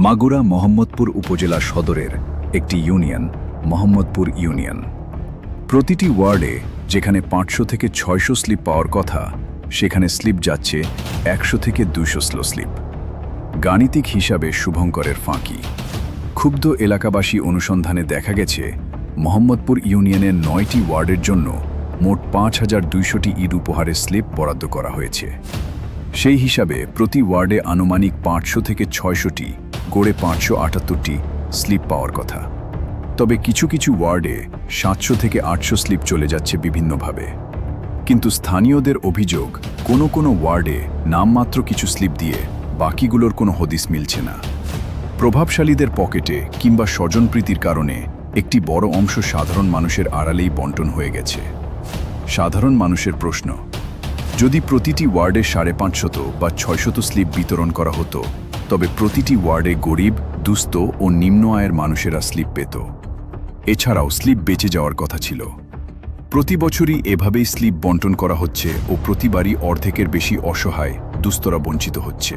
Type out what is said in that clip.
মাগুরা মোহাম্মদপুর উপজেলা সদরের একটি ইউনিয়ন মোহাম্মদপুর ইউনিয়ন। প্রতিটি ওয়ার্ডে যেখানে 500 থেকে 600 স্লিপ পাওয়ার কথা, সেখানে স্লিপ যাচ্ছে 100 থেকে 200 স্লো স্লিপ। গাণিতিক হিসাবে শুভঙ্করের ফাঁকি। ক্ষুব্ধ এলাকাবাসী অনুসন্ধানে দেখা গেছে মোহাম্মদপুর ইউনিয়নের 9টি ওয়ার্ডের জন্য মোট 5200টি ঈদ উপহারের স্লিপ বরাদ্দ করা হয়েছে। সেই হিসাবে প্রতি ওয়ার্ডে আনুমানিক 500 থেকে 600টি গড়ে 578টি স্লিপ পাওয়ার কথা। তবে কিছু কিছু ওয়ার্ডে 700 থেকে 800 স্লিপ চলে যাচ্ছে বিভিন্নভাবে। কিন্তু স্থানীয়দের অভিযোগ, কোনো কোনো ওয়ার্ডে নামমাত্র কিছু স্লিপ দিয়ে বাকিগুলোর কোনো হদিস মিলছে না। প্রভাবশালীদের পকেটে কিংবা স্বজনপ্রীতির কারণে একটি বড় অংশ সাধারণ মানুষের আড়ালেই বণ্টন হয়ে গেছে। সাধারণ মানুষের প্রশ্ন, যদি প্রতিটি ওয়ার্ডে 550 বা 600 স্লিপ বিতরণ করা হতো, তবে প্রতিটি ওয়ার্ডে গরিব, দুস্থ ও নিম্ন আয়ের মানুষেরা স্লিপ পেত। এছাড়াও স্লিপ বেঁচে যাওয়ার কথা ছিল। প্রতি বছরই এভাবেই স্লিপ বণ্টন করা হচ্ছে ও প্রতিবারই অর্ধেকের বেশি অসহায় দুস্থরা বঞ্চিত হচ্ছে।